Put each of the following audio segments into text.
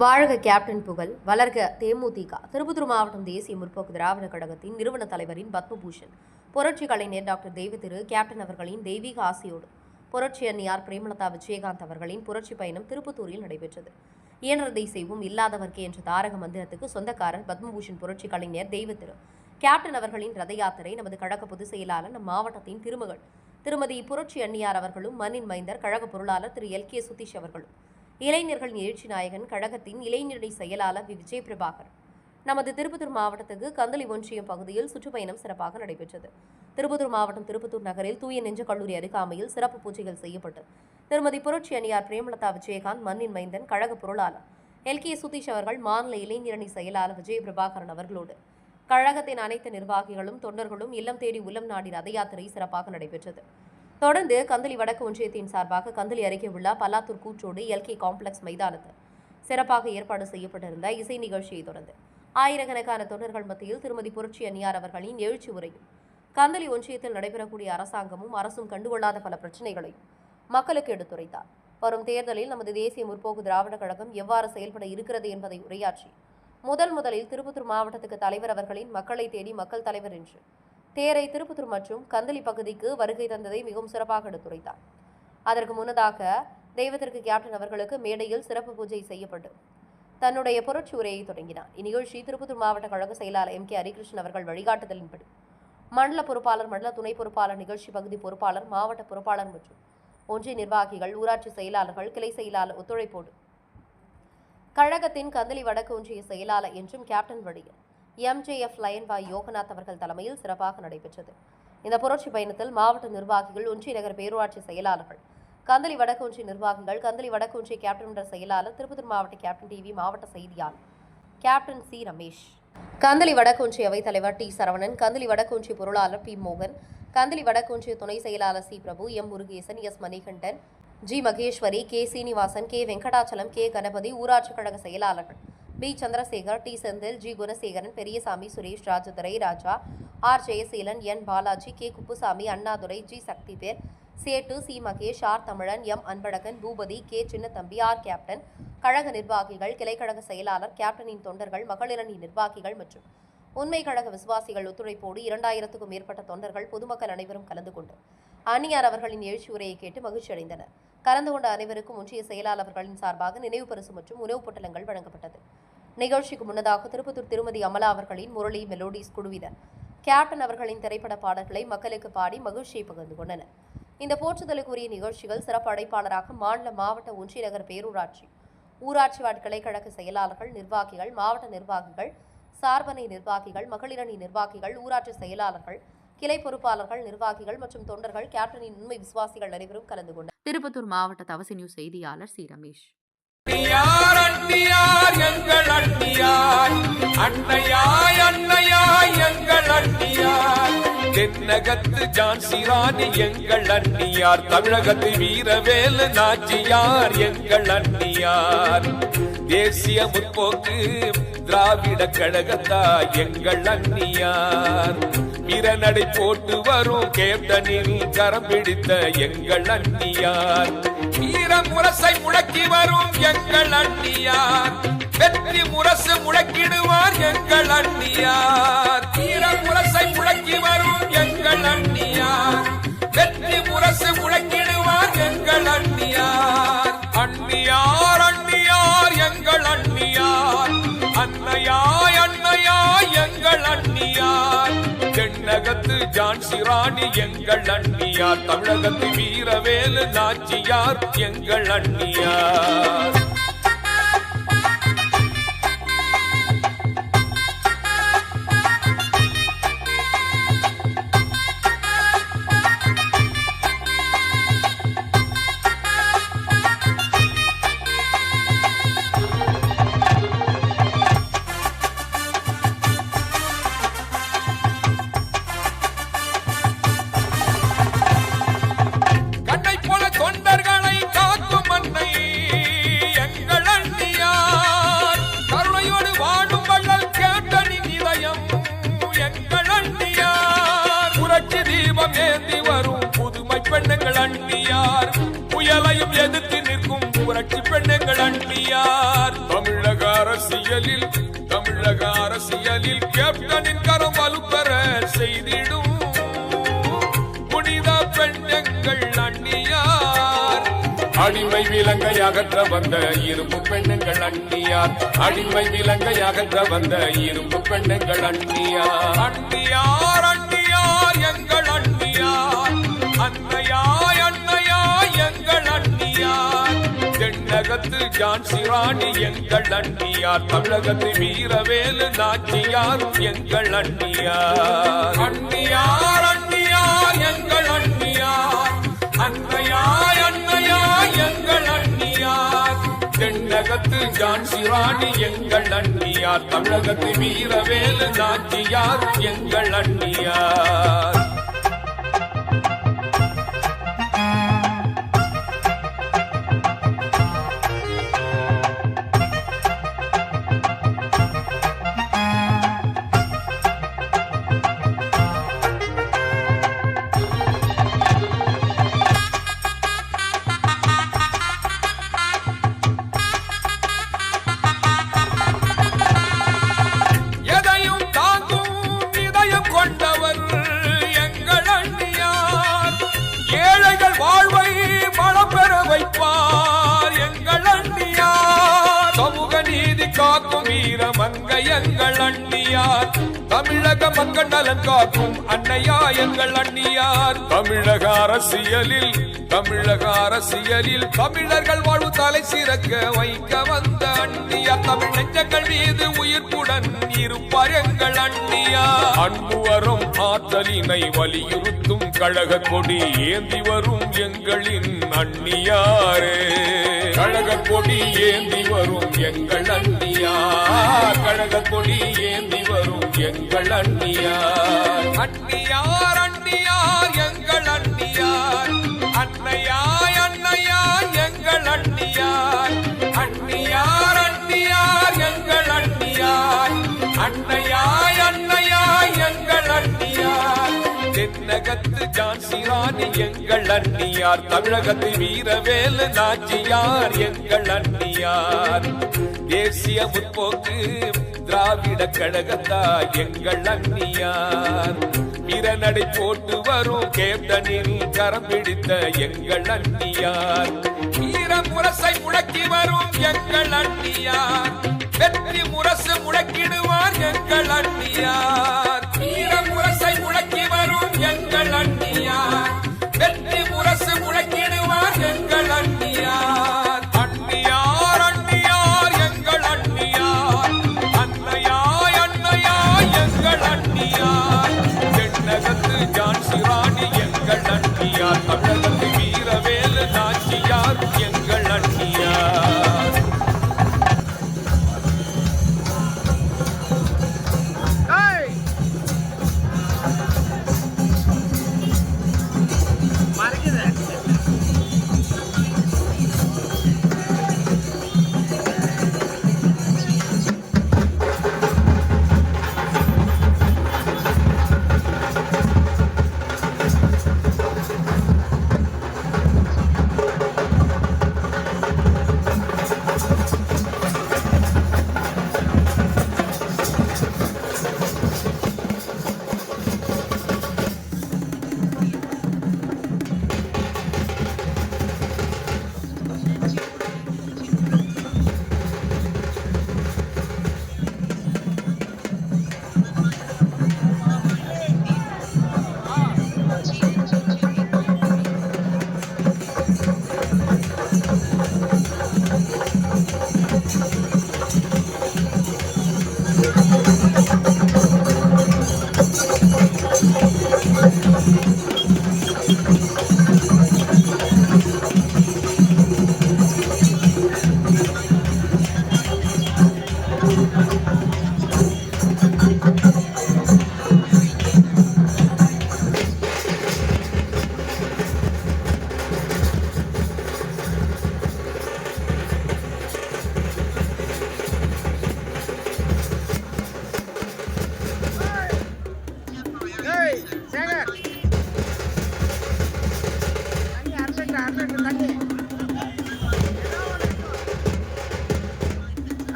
வாழ்க கேப்டன் புகழ், வளர்க தேமுதிக. திருப்பத்தூர் மாவட்டம் தேசிய முற்போக்கு திராவிட கழகத்தின் நிறுவன தலைவரின் பத்மபூஷன் புரட்சி கலைஞர் டாக்டர் தெய்வத்திரு கேப்டன் அவர்களின் தெய்வீக ஆசையோடு புரட்சி அன்னியார் பிரேமலதா விஜயகாந்த் அவர்களின் புரட்சி பயணம் திருப்பத்தூரில் நடைபெற்றது. இயன்றதை செய்வோம், இல்லாதவர்க்கு என்ற தாரக மந்திரத்துக்கு சொந்தக்காரர் பத்மபூஷன் புரட்சி கலைஞர் தெய்வத்திரு கேப்டன் அவர்களின் ரத யாத்திரை நமது கழக பொதுச் செயலாளர் நம் மாவட்டத்தின் திருமகள் திருமதி புரட்சி அன்னியார் அவர்களும் மண்ணின் மைந்தர் கழக பொருளாளர் திரு LK சுதீஷ் அவர்களும் இளைஞர்கள் எழுச்சி நாயகன் கழகத்தின் இளைஞரணி செயலாளர் விஜய் பிரபாகர் நமது திருப்பத்தூர் மாவட்டத்துக்கு கந்தளி ஒன்றியம் பகுதியில் சுற்றுப்பயணம் சிறப்பாக நடைபெற்றது. திருப்பத்தூர் மாவட்டம் திருப்பத்தூர் நகரில் தூய நெஞ்ச கல்லூரி அருகாமையில் சிறப்பு பூஜைகள் செய்யப்பட்டு திருமதி புரட்சி அன்னியார் பிரேமலதா விஜயகாந்த் மண்ணின் மைந்தன் கழக பொருளாளர் LK சுதீஷ் அவர்கள் மாநில இளைஞரணி செயலாளர் விஜய் பிரபாகரன் அவர்களோடு கழகத்தின் அனைத்து நிர்வாகிகளும் தொண்டர்களும் இல்லம் தேடி உல்லம் நாடி ரத யாத்திரை சிறப்பாக நடைபெற்றது. தொடர்ந்து கந்தளி வடக்கு ஒன்றியத்தின் சார்பாக கந்தளி அருகே உள்ள பல்லாத்தூர் கூற்றோடு LK காம்ப்ளெக்ஸ் மைதானத்தில் சிறப்பாக ஏற்பாடு செய்யப்பட்டிருந்த இசை நிகழ்ச்சியை தொடர்ந்து ஆயிரக்கணக்கான தொண்டர்கள் மத்தியில் திருமதி புரட்சி அன்னியார் அவர்களின் எழுச்சி உரையும் கந்தளி ஒன்றியத்தில் நடைபெறக்கூடிய அரசாங்கமும் அரசும் கண்டுகொள்ளாத பல பிரச்சினைகளையும் மக்களுக்கு எடுத்துரைத்தார். வரும் தேர்தலில் நமது தேசிய முற்போக்கு திராவிட கழகம் எவ்வாறு செயல்பட இருக்கிறது என்பதை உரையாற்றி முதலில் திருப்பத்தூர் மாவட்டத்துக்கு தலைவர் அவர்களின் மக்களை தேடி மக்கள் தலைவர் என்று தேரை திருப்பத்தூர் மற்றும் கந்தளி பகுதிக்கு வருகை தந்ததை மிகவும் சிறப்பாக எடுத்துரைத்தார். அதற்கு முன்னதாக தெய்வத்திற்கு கேப்டன் அவர்களுக்கு மேடையில் சிறப்பு பூஜை செய்யப்பட்டு தன்னுடைய புரட்சி உரையை தொடங்கினார். இந்நிகழ்ச்சி திருப்பத்தூர் மாவட்ட கழக செயலாளர் MK ஹரிகிருஷ்ணன் அவர்கள் வழிகாட்டுதலின்படி மண்டல பொறுப்பாளர், மண்டல துணை பொறுப்பாளர், நிகழ்ச்சி பகுதி பொறுப்பாளர், மாவட்ட பொறுப்பாளர் மற்றும் ஒன்றிய நிர்வாகிகள், ஊராட்சி செயலாளர்கள், கிளை செயலாளர் ஒத்துழைப்போடு கழகத்தின் கந்தளி வடக்கு ஒன்றிய செயலாளர் என்றும் கேப்டன் வழியில் MJF லயன் வாய் யோகநாத் அவர்கள் தலைமையில் சிறப்பாக நடைபெற்றது. இந்த புரட்சி பயணத்தில் மாவட்ட நிர்வாகிகள், ஒன்றிய நகர பேரூராட்சி செயலாளர்கள், கந்தளி வடக்கு ஒன்றிய நிர்வாகிகள், கந்தளி வடக்கு ஒன்றிய கேப்டன் என்ற செயலாளர், திருப்பத்தூர் மாவட்ட கேப்டன் TV மாவட்ட செய்தியாளர் கேப்டன் C ரமேஷ், கந்தளி வடக்கு ஒன்றிய அவைத்தலைவர் T சரவணன், கந்தளி வடக்கு ஒன்றிய பொருளாளர் P மோகன், கந்தளி வடக்கு ஒன்றிய துணை செயலாளர் C பிரபு, M Murugesan, S Manikandan, G Maheswari, K Srinivasan, K Venkatachalam, K Ganapathi, ஊராட்சி கழக செயலாளர்கள் B Chandrasekar, T Senthil, G Gunasekaran, Periyasamy, Suresh, Rajadurai, Raja, R Jayaseelan, N Balaji, K Kuppusamy, Annadurai, G Sakthivel, Settu, C Mahesh, R Tamilan, M Anbazhagan, Boopathi, K Chinnathambi, R captain, கழக நிர்வாகிகள், கிளைக்கழக செயலாளர், கேப்டனின் தொண்டர்கள், மகளிரணி நிர்வாகிகள் மற்றும் உண்மை கழக விசுவாசிகள் ஒத்துழைப்போடு 2000க்கும் மேற்பட்ட தொண்டர்கள், பொதுமக்கள் அனைவரும் கலந்து கொண்டு அன்னியார் அவர்களின் எழுச்சி உரையை கேட்டு மகிழ்ச்சி அடைந்தனர். கலந்து கொண்ட அனைவருக்கும் ஒன்றிய செயலாளர்களின் சார்பாக நினைவு பரிசு மற்றும் உணவுப் பொட்டலங்கள் வழங்கப்பட்டது. நிகழ்ச்சிக்கு முன்னதாக திருப்பத்தூர் திருமதி அமலா அவர்களின் முரளி மெலோடிஸ் குழுவினர் கேப்டன் அவர்களின் திரைப்பட பாடல்களை மக்களுக்கு பாடி மகிழ்ச்சியை பகிர்ந்து கொண்டனர். இந்த போற்றுதலுக்குரிய நிகழ்ச்சிகள் சிறப்பு அழைப்பாளராக மாநில, மாவட்ட, ஒன்றிய நகர பேரூராட்சி, ஊராட்சி வார்டு கிளைக்கழக செயலாளர்கள், நிர்வாகிகள், மாவட்ட நிர்வாகிகள், சார்பனை நிர்வாகிகள், மகளிரணி நிர்வாகிகள், ஊராட்சி செயலாளர்கள், கிளை பொறுப்பாளர்கள், நிர்வாகிகள் மற்றும் தொண்டர்கள், கேப்டனின் உண்மை விசுவாசிகள் அனைவரும் கலந்து கொண்டனர். திருப்பத்தூர் மாவட்ட தவசி நியூஸ் செய்தியாளர் C ரமேஷ். தென்னகத்து ஜான்சி ராணி எங்கள் அன்னியார், தமிழகத்து வீரவேலு நாச்சியார் எங்கள் அன்னியார், தேசிய முற்போக்கு திராவிட கழகத்தா எங்கள் அன்னியார், வீரநடை போட்டு வரும் கேப்டனில் கரம் பிடித்த எங்கள் அன்னியார், வீர முரசை முழக்கி வரும் எங்கள் அன்னியார், வெற்றி முரசு முழக்கிடுவார் எங்கள் அன்னியார், வீர முரசை முழக்கி வரும் எங்கள் அன்னியார், வெற்றி முரசு முழக்கிடுவார் எங்கள் அன்னியார், அன்னியார் அன்னியார் எங்கள் அன்னியார், அன்னையாய் அன்னையாய் எங்கள் அன்னியார், தென்னகத்து ஜான்சி ராணி எங்கள் அன்னியார், தமிழகத்து வீரவேலு நாச்சியார் எங்கள் அன்னியார். ஏந்தி வரும் புதுமை பெண்ணுங்கள் அன்னியார், புயலையும் எதிர்த்து நிற்கும் புரட்சி பெண்ணுங்கள் அன்னியார், தமிழக அரசியலில் தமிழக அரசியலில் கேப்டனின் கரம் வலுப்பெற செய்திடும் புனித பெண் எங்கள் அண்ணியார். அடிமை விலங்கை அகற்ற வந்த இரும்பு பெண்ணுங்கள் அண்ணியார். அடிமை விலங்கை அகற்ற வந்த இரும்பு பெண்ணுங்கள் அண்ணியார். அண்ணியார் அண்ணியார் எங்கள் அண்ணியார். அன்னையாய் அன்னையாய் எங்கள் அண்ணியார். தென்னகத்து ஜான்சி ராணி எங்கள் அண்ணியார். தமிழகத்து வீரவேலு நாச்சியார் எங்கள் அண்ணியார். அண்ணியார் அண்ணியார் எங்கள் அண்ணியார். அன்னையாய் அன்னையாய் எங்கள் அண்ணியார். தென்னகத்து ஜான்சி ராணி எங்கள் அண்ணியார். தமிழகத்து வீரவேலு நாச்சியார் எங்கள் அண்ணியார். காக்கும் வீரமங்கை எங்கள் அண்ணியார். தமிழக மக்கள் நலன் காக்கும் அன்னையா எங்கள் அண்ணியார். தமிழக அரசியலில் தமிழர்கள் வாழ்வு தலை சிறக்க வைக்க வந்த அண்ணியார். தமிழ் நெஞ்சங்கள் மீது உயிர்ப்புடன் இருப்பார் எங்கள் அண்ணியார். அன்பு வரும் ஆற்றலினை வலியுறுத்தும் கழக கொடி ஏந்தி வரும் எங்களின் அண்ணியாரே. கழக கொடி ஏந்தி வரும் எங்கள் அண்ணியார். கழக கொடி ஏந்தி வரும் எங்கள் அண்ணியார். அண்ணியார் அண்ணியார் எங்கள் அண்ணியார். அன்னையாய் அன்னையாய் எங்கள் அண்ணியார். அண்ணியார் அண்ணியார் எங்கள் அண்ணியார். அன்னையாய் அன்னையாய் எங்கள் அண்ணியார். தென்னகத்து ஜான்சி ராணி எங்கள் அண்ணியார். தமிழகத்து வீரவேலு நாச்சியார் எங்கள் அண்ணியார். தேசிய முற்போக்கு திராவிட கழகத்தா எங்கள் அண்ணியார். வீரநடை போட்டு வரும் கேப்டனில் கரம் பிடித்த எங்கள் அண்ணியார். வீர முரசை முழக்கி வரும் எங்கள் அண்ணியார். வெற்றி முரசு முழக்கிடுவார் எங்கள் அண்ணியார். வீர முரசை முழக்கி வரும் எங்கள் அண்ணியார். வெற்றி முரசு முழக்கிடுவார் எங்கள் அண்ணியார். அண்ணியார் அண்ணியார் எங்கள் அண்ணியார். அன்னையாய் அன்னையாய் எங்கள் அண்ணியார். தென்னகத்து ஜான்சி ராணி எங்கள் அண்ணியார். தமிழகத்து வீரவேலு நாச்சியார் எங்கள் அண்ணியார்.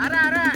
அரை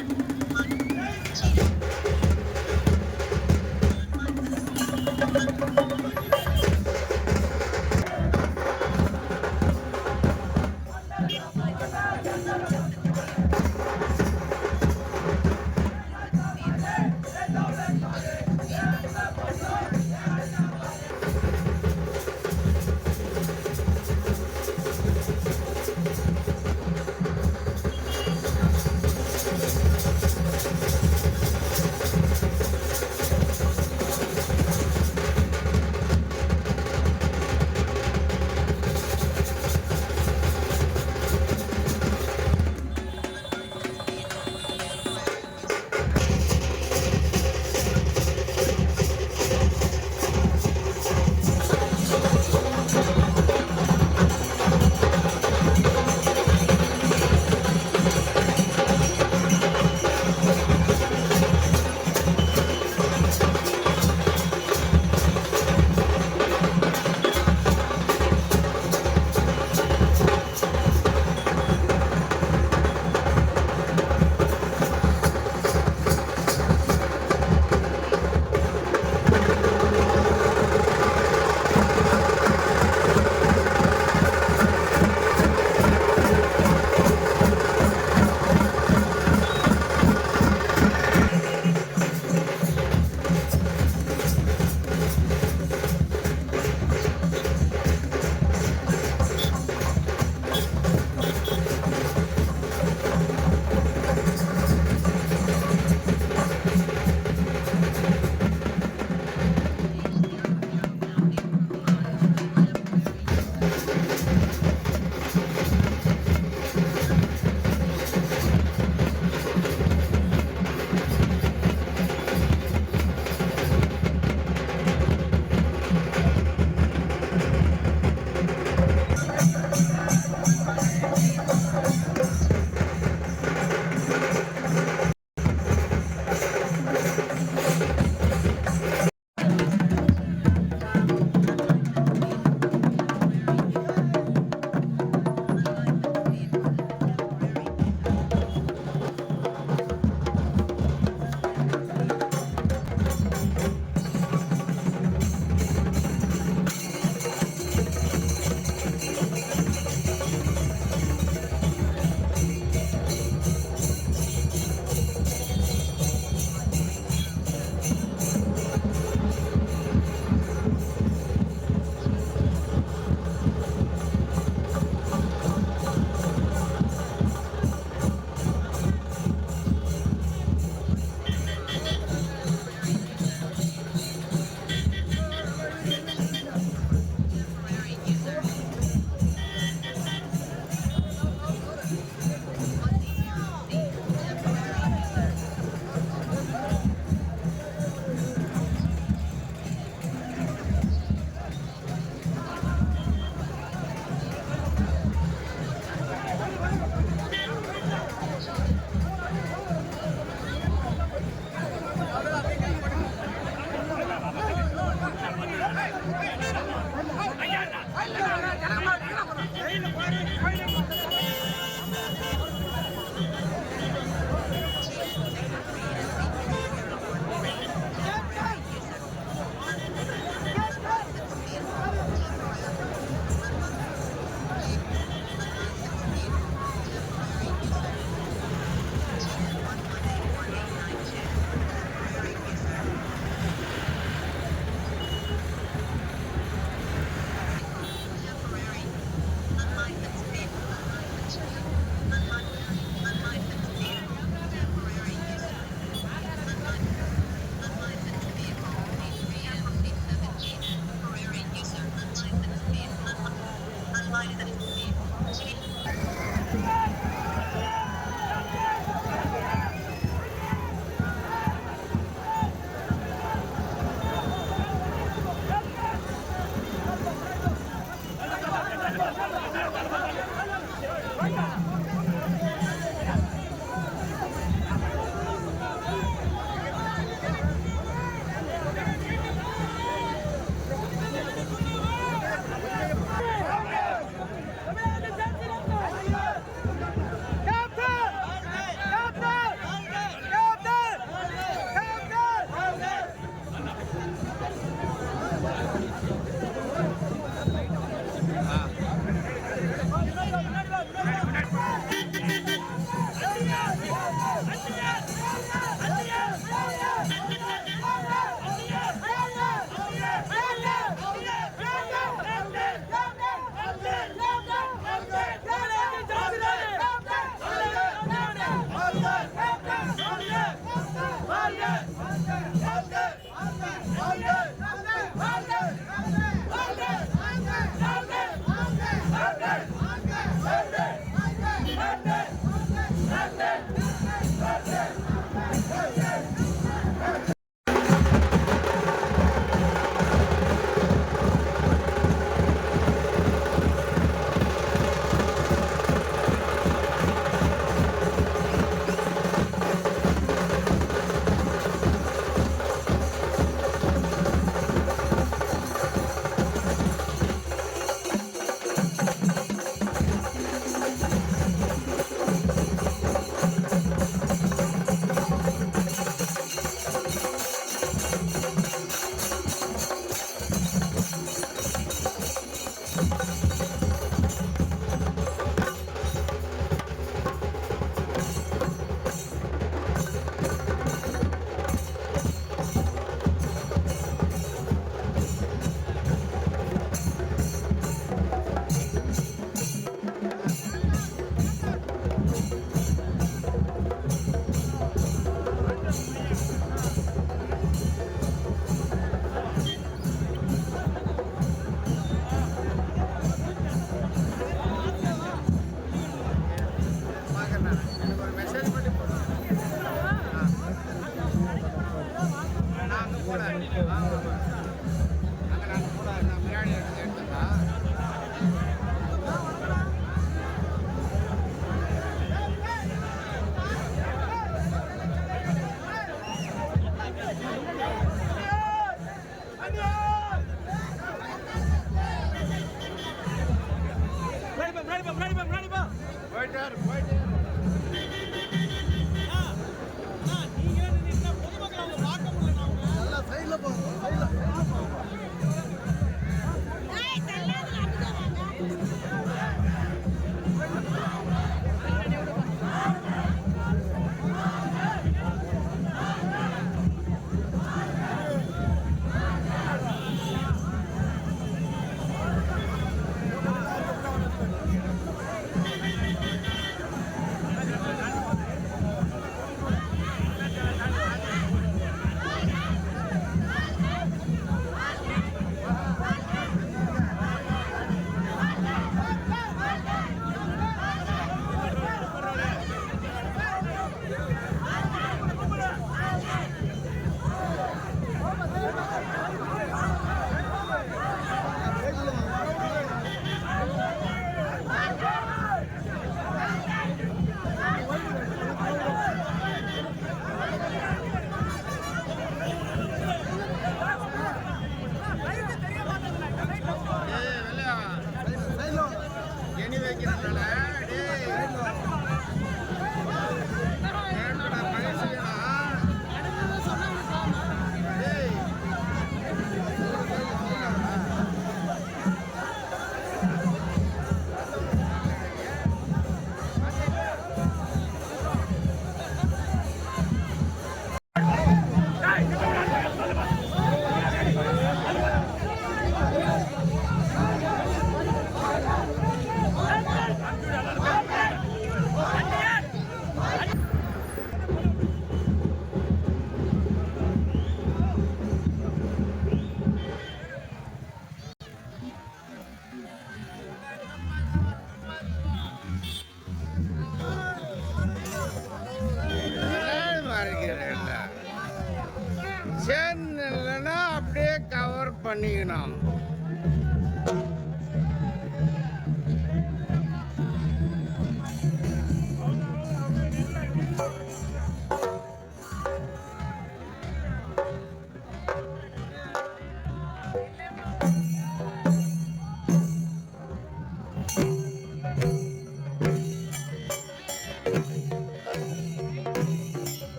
செயின் இல்லைன்னா அப்படியே கவர் பண்ணிக்கணும்.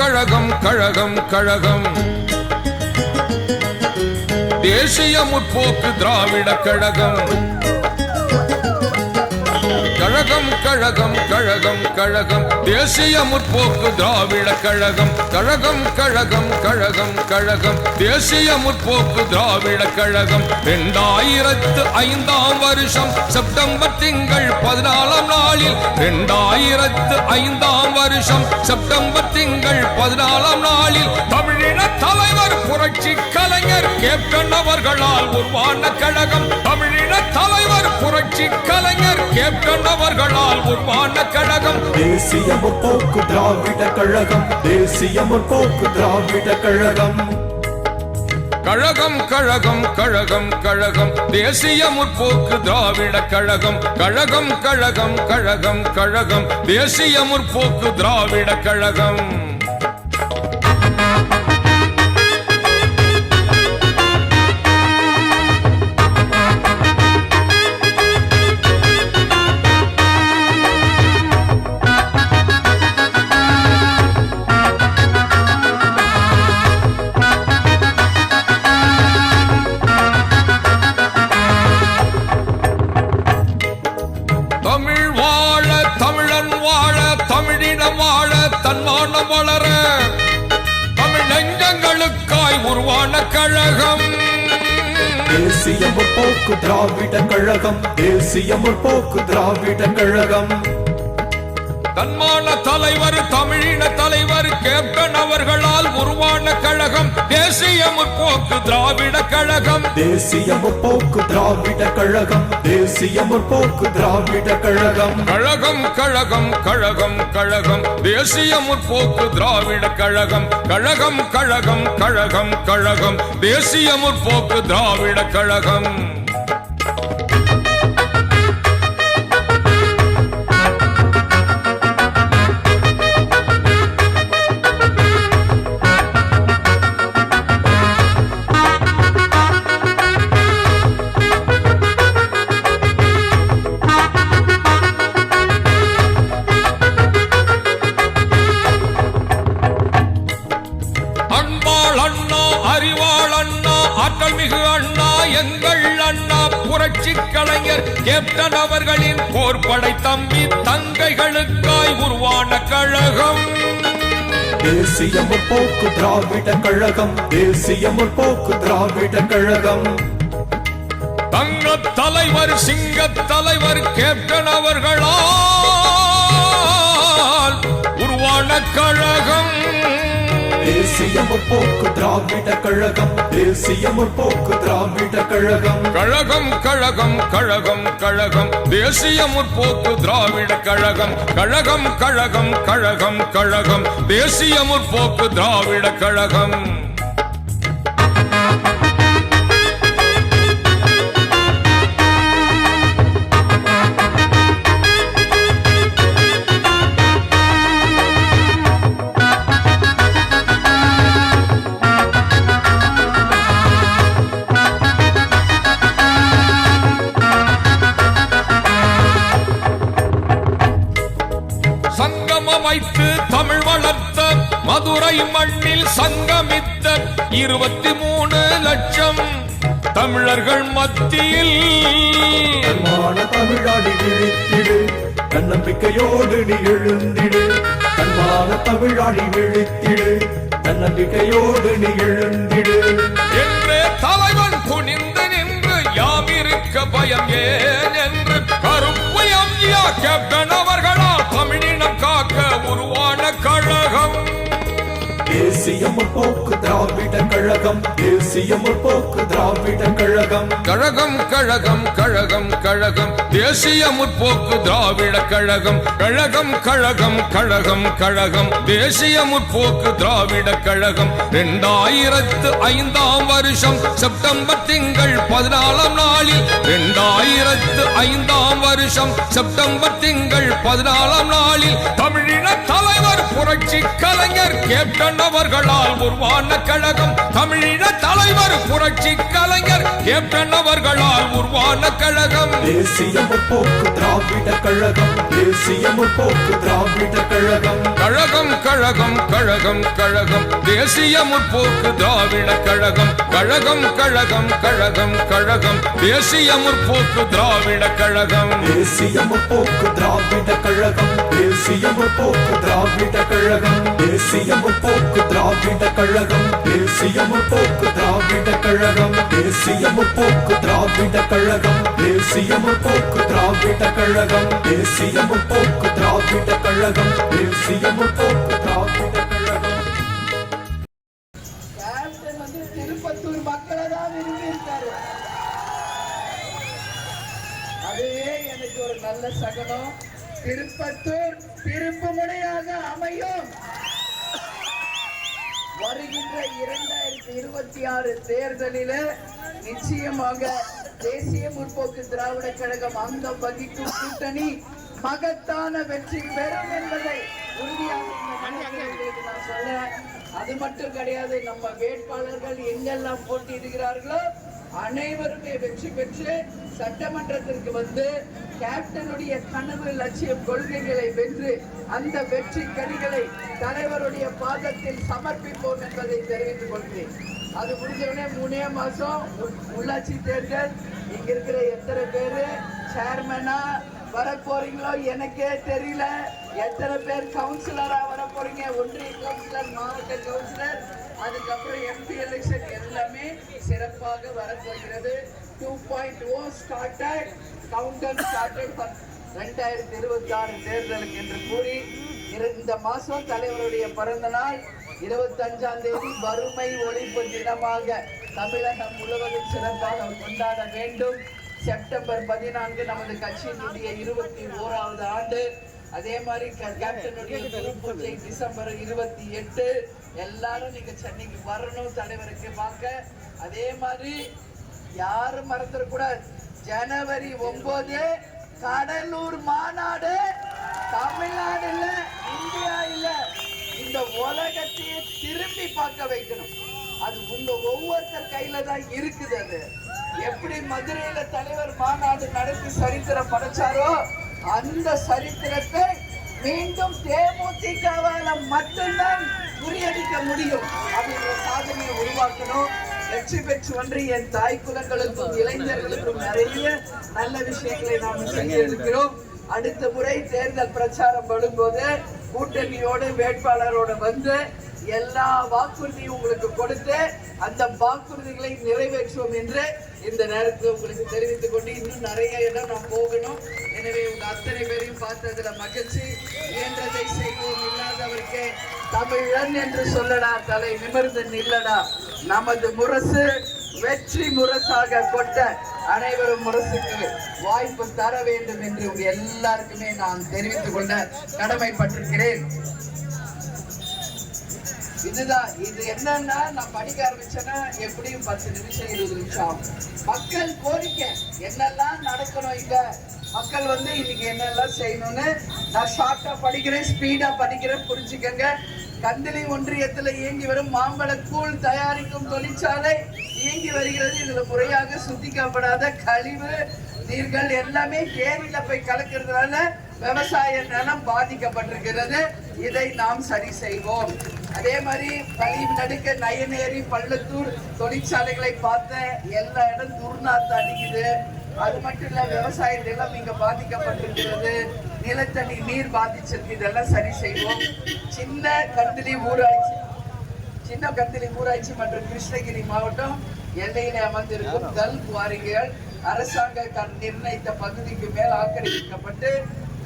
கழகம் கழகம் கழகம் தேசிய முற்போக்கு திராவிட கழகம் கழகம் கழகம் கழகம் கழகம் தேசிய முற்போக்கு திராவிட கழகம் கழகம் கழகம் கழகம் கழகம் தேசிய முற்போக்கு திராவிட கழகம் 2005 வருஷம் செப்டம்பர் திங்கள் 14 நாளில் 2005 வருஷம் செப்டம்பர் திங்கள் 14 நாளில் தமிழின தலைவர் புரட்சி கலைஞர் கேப்டன் அவர்களால் உருவான கழகம் தமிழின தலைவர் புரட்சி கலைஞர் கேப்டன் அவர்களால் உருவான கழகம் தேசிய முற்போக்கு திராவிட கழகம் தேசிய முற்போக்கு திராவிட கழகம் கழகம் கழகம் கழகம் கழகம் தேசிய முற்போக்கு திராவிட கழகம் கழகம் கழகம் கழகம் கழகம் தேசிய முற்போக்கு திராவிட கழகம் தன்மானம் வளர தமிழ் நெஞ்சங்களுக்காய் உருவான கழகம் தேசிய முற்போக்கு திராவிட கழகம் தேசிய முற்போக்கு திராவிட கழகம் தன்மான தலைவர் தமிழின தலைவர் கேப்டன் அவர்களால் உருவான கழகம் தேசிய முற்போக்கு திராவிட கழகம் தேசிய முற்போக்கு திராவிட கழகம் தேசிய முற்போக்கு திராவிட கழகம் கழகம் கழகம் கழகம் கழகம் தேசிய முற்போக்கு திராவிட கழகம் கழகம் கழகம் கழகம் கழகம் தேசிய முற்போக்கு திராவிட கழகம் மிகு அண்ணா எங்கள் அண்ணா புரட்சி கலைஞர் கேப்டன் அவர்களின் போர்படை தம்பி தங்கைகளுக்காய் உருவான கழகம் தேசிய முற்போக்கு திராவிட கழகம் தேசிய முற்போக்கு திராவிட கழகம் தங்க தலைவர் சிங்க தலைவர் கேப்டன் அவர்களால் உருவான கழகம் தேசிய முற்போக்கு திராவிட கழகம் தேசிய முற்போக்கு திராவிட கழகம் கழகம் கழகம் கழகம் கழகம் தேசிய முற்போக்கு திராவிட கழகம் கழகம் கழகம் கழகம் கழகம் தேசிய முற்போக்கு திராவிட கழகம் வைத்து தமிழ் வளர்த்த மதுரை மண்ணில் சங்கமித்த 23 லட்சம் தமிழர்கள் மத்தியில் தமிழாடி விழித்திடு தன்னம்பிக்கையோடு நீ எழுந்திடு தன்மான தமிழாடி விழித்திடு தன்னம்பிக்கையோடு நீ எழுந்திடு என்றே தலைவன் துணிந்து நின்று யாமிருக்க பயம் ஏன் என்று கருப்பு எம்ஜிஆர் கேப்டன் அவர்களால் தமிழினம் காக்க உருவான கழகம் தேசிய முற்போக்கு திராவிட கழகம் தேசிய முற்போக்கு திராவிட கழகம் கழகம் கழகம் கழகம் கழகம் தேசிய முற்போக்கு திராவிட கழகம் கழகம் கழகம் கழகம் கழகம் தேசிய முற்போக்கு திராவிட கழகம் 2005 வருஷம் செப்டம்பர் திங்கள் 14 நாளில் 2005 வருஷம் செப்டம்பர் திங்கள் 14 நாளில் தமிழின தலைவர் புரட்சி கலைஞர் கேப்டன் அவர்களால் உருவான கழகம். தமிழீழ தலைவர் புரட்சி கலைஞர் கேப்டன் அவர்களால் உருவான கழகம். தேசிய முற்போக்கு திராவிட கழகம், தேசிய முற்போக்கு திராவிட கழகம். கழகம் கழகம் கழகம் கழகம் தேசிய முற்போக்கு திராவிட கழகம். கழகம் கழகம் கழகம் கழகம் தேசிய முற்போக்கு திராவிட கழகம். தேசிய முற்போக்கு திராவிட கழகம், தேசிய முற்போக்கு திராவிட கழகம். தேசிய முற்போக்கு திராவிட கழகம், தேசிய முற்போக்கு திராவிட கழகம். தேசிய முற்போக்கு திராவிட கழகம், தேசிய முற்போக்கு திராவிட கழகம். தேசிய முற்போக்கு திராவிட கழகம், தேசிய முற்போக்கு திராவிட கழகம். கேப்டன் வந்து திருப்பத்தூர் மக்களை தான் விரும்பியிருக்காரு. அதுவே எனக்கு ஒரு நல்ல சகனம். திருப்பத்தூர் திருப்பு முனையாக அமையும். வருகின்ற 2026 தேர்தலில் நிச்சயமாக தேசிய முற்போக்கு திராவிட கழகம் அங்கம் வகிக்கும் கூட்டணி மகத்தான வெற்றி பெறும் என்பதை உறுதியாக நான் சொல்றேன். அது மட்டும் கிடையாது, நம்ம வேட்பாளர்கள் எங்கெல்லாம் போட்டியிடுகிறார்களோ அனைவருமே வெற்றி பெற்று சட்டமன்றத்திற்கு வந்து கேப்டனுடைய கனவு லட்சியம் கொள்கைகளை வென்று அந்த வெற்றி கனிகளை தலைவருடைய பாதத்தில் சமர்ப்பிப்போம் என்பதை தெரிவித்துக் கொள்கிறேன். அது முடிஞ்சவுடனே 3 மாசம் உள்ளாட்சி தேர்தல். இங்க இருக்கிற எத்தனை பேரு சேர்மனா வர போறீங்களோ எனக்கே தெரியல. எத்தனை பேர் கவுன்சிலரா வர போறீங்க, ஒன்றிய கவுன்சிலர், மாவட்ட கவுன்சிலர், அதுக்கப்புறம் எம்பி எலெக்ஷன் எல்லாமே சிறப்பாக வரப்போகிறது. 2.0 ஸ்டார்டட், கவுண்டர் ஸ்டார்டட் ஃபார் 2026 தேர்தலுக்கு என்று கூறி இந்த மாசம் தலைவருடைய பிறந்த நாள் 25ஆம் தேதி வறுமை ஒழிப்பு தினமாக தமிழகம் முழுவதும் சிறப்பாக கொண்டாட வேண்டும். செப்டம்பர் 14 நமது கட்சியினுடைய 21வது ஆண்டு. அதே மாதிரி கேப்டனுடைய பூஜை டிசம்பர் 28. எல்லாரும் நீங்க சென்னைக்கு வரணும் தலைவருக்கு பார்க்க. அதே மாதிரி யாரும் மறந்துடக்கூடாது, ஜனவரி 9 கடலூர் மாநாடு. தமிழ்நாடு இல்ல, இந்தியா இல்ல, இந்த உலகத்தையே திரும்பி பார்க்க வைக்கணும். அது உங்க ஒவ்வொருத்தர் கையில தான் இருக்குது. அது எப்படி மதுரையில தலைவர் மாநாடு நடத்தி சரித்திரம் படைச்சாரோ அந்த சரித்திரத்தை மீண்டும் தேமுதிகவால மட்டும்தான் முறியடிக்க முடியும். அப்படின்ற சாதனையை உருவாக்கணும். வெற்றி பெற்று ஒன்று என் தாய் குலங்களுக்கும் இளைஞர்களுக்கும் நிறைய நல்ல விஷயங்களை நாம் செய்திருக்கிறோம். அடுத்த முறை தேர்தல் பிரச்சாரம் வரும்போது கூட்டணியோடு வேட்பாளரோடு வந்து எல்லா வாக்குறுதியும் உங்களுக்கு கொடுத்து அந்த வாக்குறுதிகளை நிறைவேற்றுவோம் என்று இந்த நேரத்தில் உங்களுக்கு தெரிவித்துக் கொண்டு இன்னும் நிறைய இடம் நாம் போகணும். எனவே உங்க அத்தனை பேரையும் பார்த்ததுல மகிழ்ச்சி. இயன்றதை செய்வோம், இல்லாதவருக்கு தமிழன் என்று சொல்லடா, தலை நிமிர்ந்து நில்லடா. நமது முரசு வெற்றி முரசாக கொட்ட அனைவரும் முரசுக்கு வாய்ப்பு தர வேண்டும் என்று உங்க எல்லாருக்குமே நான் தெரிவித்துக் கொள்ள கடமைப்பட்டிருக்கிறேன். இதுதான் இது. என்னன்னா நான் படிக்க ஆரம்பிச்சேன்னா எப்படியும் 10 நிமிஷம் 20 நிமிஷம். மக்கள் கோரிக்கை என்னெல்லாம் நடக்கணும், இங்க மக்கள் வந்து இன்னைக்கு என்னெல்லாம் செய்யணும்னு நான் ஷார்ட்டா படிக்கிறேன், ஸ்பீடா படிக்கிறேன், புரிஞ்சுக்கங்க. கந்தளி ஒன்றியத்தில் இயங்கி வரும் மாம்பழ கூழ் தயாரிக்கும் தொழிற்சாலை இயங்கி வருகிறது. இதுல முறையாக சுத்திக்கப்படாத கழிவு நீர்கள் எல்லாமே ஏரியில போய் கலக்கிறதுனால விவசாய நிலம் பாதிக்கப்பட்டிருக்கிறது. இதை நாம் சரி செய்வோம். அதே மாதிரி பழி நடுக்க நயனேரி பள்ளத்தூர் தொழிற்சாலைகளை பார்த்த எல்லா இடம் துர்நாத்து அடிக்குது. அது மட்டும் இல்ல, விவசாய நிலம் இங்க பாதிக்கப்பட்டிருக்கிறது, நிலத்தடி நீர் பாதிச்சிருக்கு. இதெல்லாம் சரி செய்வோம். சின்ன கந்தளி ஊராட்சி மற்றும் கிருஷ்ணகிரி மாவட்டம் எல்லையில அமர்ந்திருக்கும் கல் குவாரிகள் அரசாங்க நிர்ணயித்த பகுதிக்கு மேல் ஆக்கிரமிக்கப்பட்டு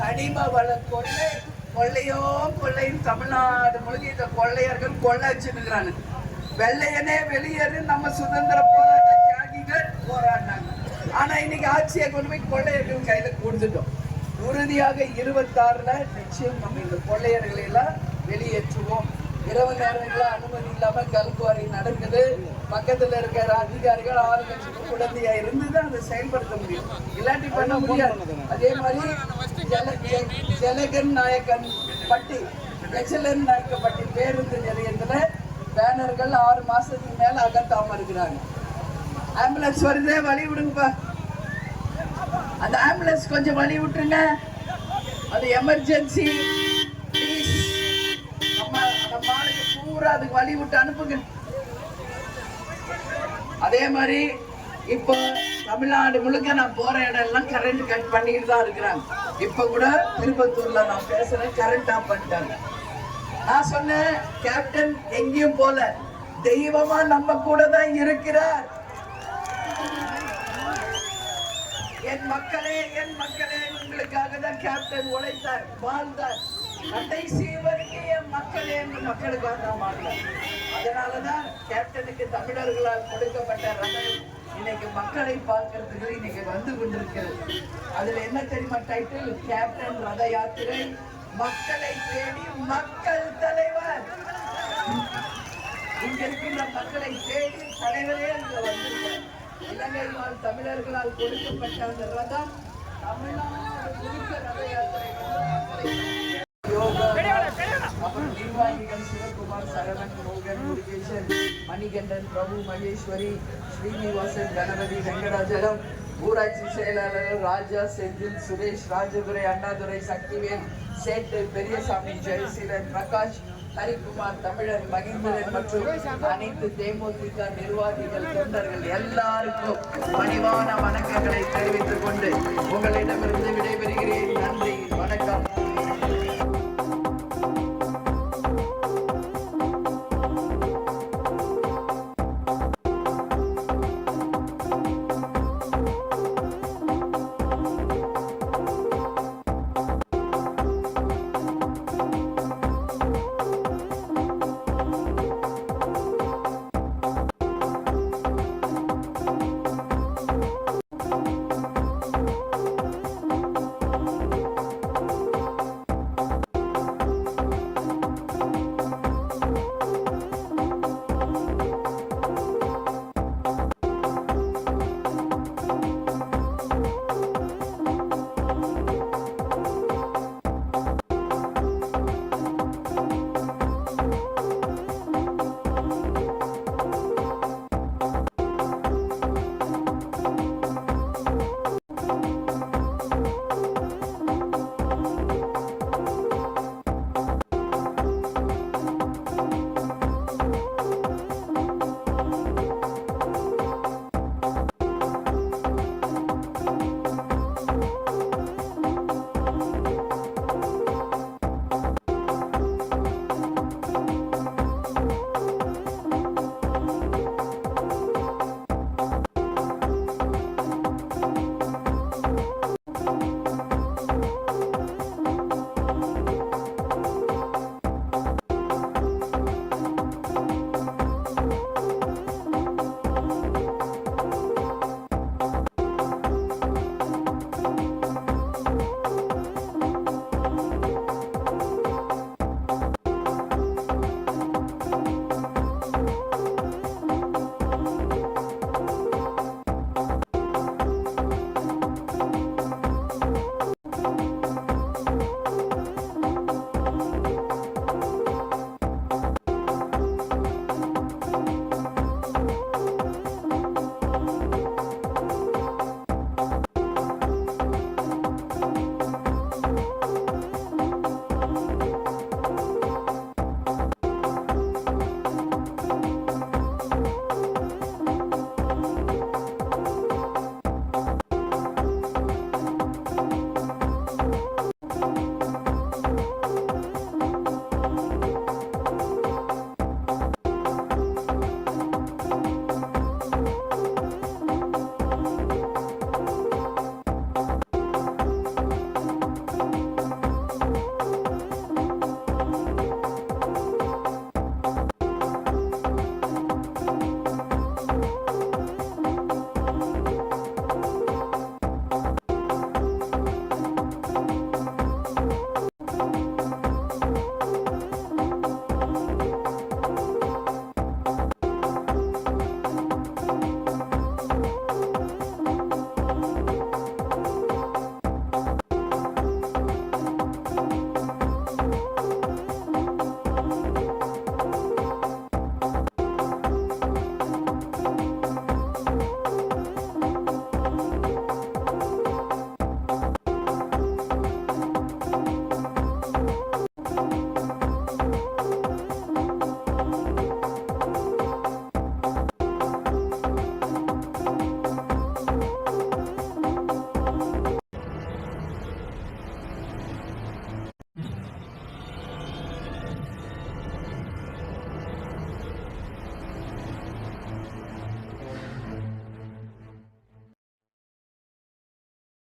கனிம வள கொள்ளையும் தமிழ்நாடு முழுக்க இந்த கொள்ளையர்கள் கொள்ளைச்சுக்கிறாங்க. வெள்ளையனே வெளியேறு நம்ம சுதந்திர போராட்ட தியாகிகள் போராடினாங்க. ஆனா இன்னைக்கு ஆட்சியை கொண்டு போய் கொள்ளையர்கள் கையில கொடுத்துட்டோம். உறுதியாக 26ல நிச்சயம் நம்ம இந்த கொள்ளையர்களை எல்லாம் வெளியேற்றுவோம். இரவு நேரங்கள அனுமதி இல்லாம கல்குவாரி நடக்குது. பக்கத்துல இருக்கிற அதிகாரிகள் 6 லட்சம் குழந்தையா இருந்துதான் அதை செயல்படுத்த முடியும், இல்லாட்டி பண்ண முடியாது. அதே மாதிரி ஜலகன் நாயக்கன் பட்டி எக்ஸலன்ட் நாயக்கப்பட்டி பேருந்து நிலையத்துல பேனர்கள் 6 மாசத்துக்கு மேல அகத்தாம இருக்கிறாங்க. ஆம்புலன்ஸ் வருதே, வழி விடுங்கப்பா. அந்த ஆம்புலன்ஸ் கொஞ்சம் வழி விட்டுருங்க. அது எமர்ஜென்சி. நம்ம ஆளுக்கு பூரா அதுக்கு வழி விட்டு அனுப்புங்க. அதே மாதிரி இப்போ தமிழ்நாடு முழுக்க நான் போற இடம் எல்லாம் கரண்ட் கட் பண்ணிட்டு தான் இருக்கிறாங்க. இப்ப கூட திருப்பத்தூர்ல நான் பேசுறேன், கரண்ட் ஆஃப் பண்ணிட்டாங்க. நான் சொன்னேன், கேப்டன் எங்கேயும் போல, தெய்வமா நம்ம கூட தான் இருக்கிறார். என் மக்களே உங்களுக்காக தான் கேப்டன் உழைத்தார், வாழ்ந்தார். கடைசி வரைக்கும் என் மக்களே மக்களுக்காக தான் வாழ்ந்தார். அதனாலதான் கேப்டனுக்கு தமிழர்களால் கொடுக்கப்பட்ட ரதம் இன்னைக்கு மக்களை பார்க்கறதுக்கு இன்னைக்கு வந்து கொண்டிருக்கிறது. அதுல என்ன தெரியுமா டைட்டில்? கேப்டன் ரத யாத்திரை, மக்களை தேடி மக்கள் தலைவர். இங்க இருக்கின்ற மக்களை தேடி தலைவரே இங்க வந்திருக்கிறார். இலங்கையால் தமிழர்களால் கொடுக்கப்பட்ட அந்த ரதம் தமிழ்நாடு முழுக்க ரத யாத்திரை. அப்புறம் நிர்வாகிகள் சிவகுமார், சரவணன், மோகன், முருகேசன், மணிகண்டன், பிரபு, மகேஸ்வரி, ஸ்ரீனிவாசன், கணபதி, வெங்கடாஜலம், ஊராட்சி செயலாளர் ராஜா, செந்தில், சுரேஷ், ராஜதுரை, அண்ணாதுரை, சக்திவேல், சேட்டு, பெரியசாமி, ஜெயசீலன், பிரகாஷ், ஹரிக்குமார், தமிழர், மகேந்திரன் மற்றும் அனைத்து தேமுதிக நிர்வாகிகள், தொண்டர்கள் எல்லாருக்கும் பணிவான வணக்கங்களை தெரிவித்துக் கொண்டு உங்களிடமிருந்து விடைபெறுகிறேன். நன்றி, வணக்கம்.